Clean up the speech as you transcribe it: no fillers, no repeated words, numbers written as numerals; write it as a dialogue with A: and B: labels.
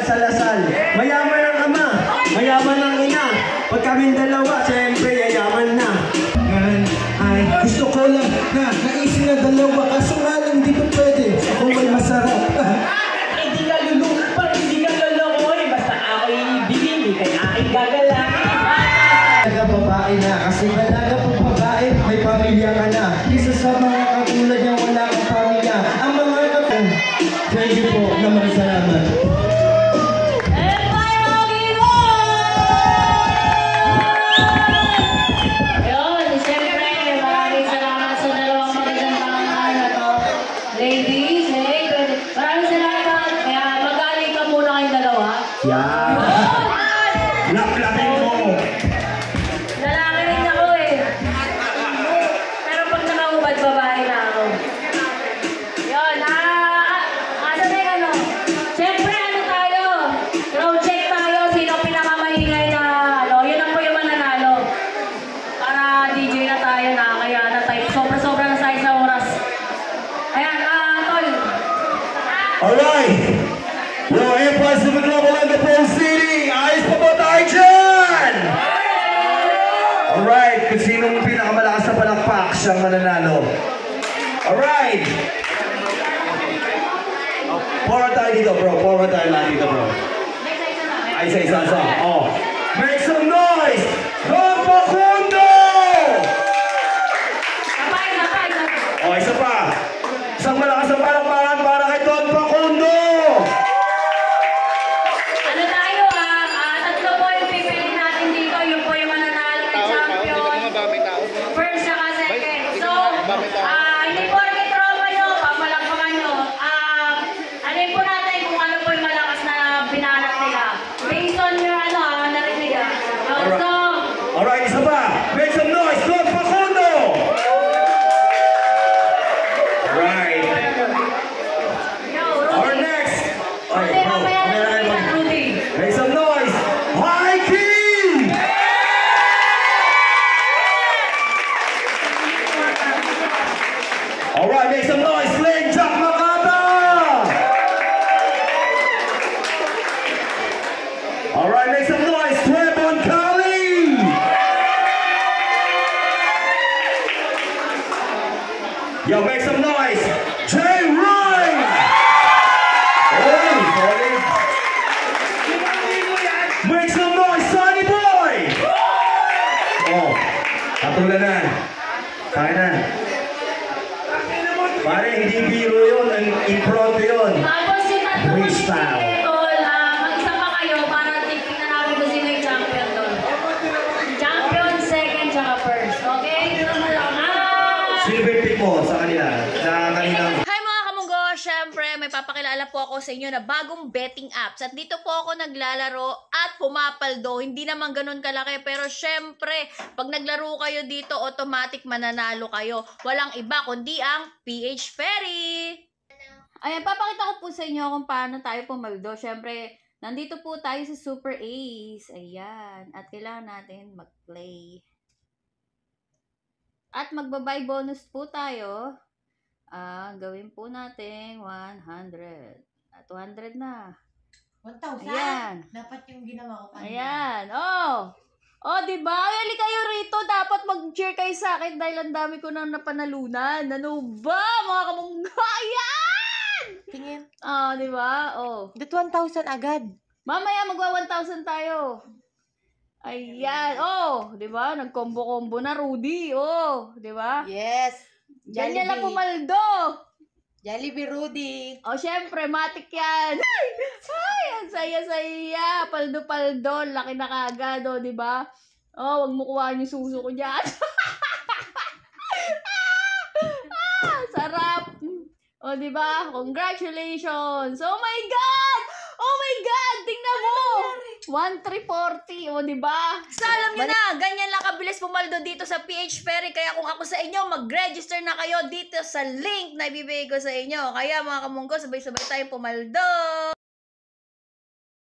A: nagsalasal. Mayaman ang ama, mayaman ang ina. Pag kaming dalawa, siyempre yayaman na. Ay, gusto ko lang na naisip na dalawa. Kaso nga lang di ko pwede. Ako may masarap.
B: Hindi ka lulong, parang hindi ka lolokoy. Basta ako'y ibigin, kaya aking gagala.
A: Babae na, kasi malaga pong babae, may pamilya ka na. Isa sa mga katulad niya, wala kang pamilya. Ang mga kapatid, thank you po, naman salamat.
C: Yun, siyempre, maraming salamat sa dalawang magandang pangalan na to. Ladies, hey, maraming salamat. Kaya magaling ka muna kayong dalawa.
A: Yan! Laplapin mo!
C: Lalaki rin ako eh. Pero pag nakahubad, babae na ako. Yun, asa na yung ano? Siyempre, ano tayo? Crowd check tayo. Sino pinakamahingay na ano? Yun ang po yung mananalo. Para DJ na tayo na. Kaya na tayo. Sobra-sobra na tayo sa oras. Ayan, tol.
A: Alright! Yo, Empire Super Global and the Pro City! Ayos pa po tayo dyan! Alright, kung sinong pinakamalakas na palakpak, siyang mananalo. Alright! Forward tayo dito, bro. Forward tayo lahat dito, bro. Ay, isa. Oh. Make some noise! Don Facundo!
C: Sabay.
A: Oh, isa pa. Isang malakas na palakpakan para kay Don Facundo!
C: Ano tayo tatlo po yung pipili natin dito. Yung po yung mananalo ng champion. First saka second. So, hindi po rin tropa nyo, papalakpakan nyo. Ano po natin kung ano po yung malakas na binanat nila. Based on your narinig So,
A: Alright, isa pa. Make some noise, Don Facundo! Alright.
C: yo,
A: Our
C: Rudy.
A: next.
C: Rudy, mamaya na natin Rudy.
A: Make some noise. Hiking! Alright, make some noise. Sling Jack Makata! Alright, make some noise. Twebon Kali! Yo, make some noise. Jay Roy! Oh, solid. Make some noise, Sonny Boy! Oh, katulad na. Kaya na. Pare, hindi biro yun. Ang impromptu yun.
C: Tapos yung tatlo
A: Freestyle.
C: mag-isa pa kayo para tingnan namin kung sino yung champion doon. Champion, second, tsaka first. Okay?
A: Sino ba yung pick mo sa kanila? Sa kaninang...
D: Hi mga kamunggo! Siyempre, may papakilala po ako sa inyo na bagong betting apps. At dito po ako naglalaro at pumapaldo. Hindi naman ganun kalaki. Pero siyempre, pag naglaro kayo dito, automatic mananalo kayo. Walang iba kundi ang PH Ferry. Ayan, papakita ko po sa inyo kung paano tayo pumaldo. Siyempre, nandito po tayo sa Super Ace. Ayan. At kailangan natin mag-play. At magbabuy bonus po tayo. Gawin po natin 100. 200 na.
E: 1,000?
D: Ayan.
E: Dapat yung ginawa ko kanina.
D: Ayan. Oh, diba? Hali kayo rito. Dapat mag-cheer kayo sa akin dahil ang dami ko nang napanalunan. Ano ba, mga kamungga? Ayan!
E: Tingin.
D: Diba?
E: That 1,000 agad.
D: Mamaya magwa 1,000 tayo. Ayan. Diba? Nag-combo-combo na, Rudy. Diba?
E: Yes.
D: Ganyan lang pumaldo.
E: Jollibee Rudy.
D: Syempre, matik yan. Ay, ang saya-saya. Paldo-paldo. Laki na kagad, diba? Wag mo kuhaan yung suso ko dyan. Sarap. Diba? Congratulations. Oh my God! Tingnan mo! 1,340. Diba? So, alam nyo na, ganyan lang kabilis pumaldo dito sa PH Ferry. Kaya kung ako sa inyo, mag-register na kayo dito sa link na ibibigay ko sa inyo. Kaya mga kamunggo, sabay-sabay tayong pumaldo.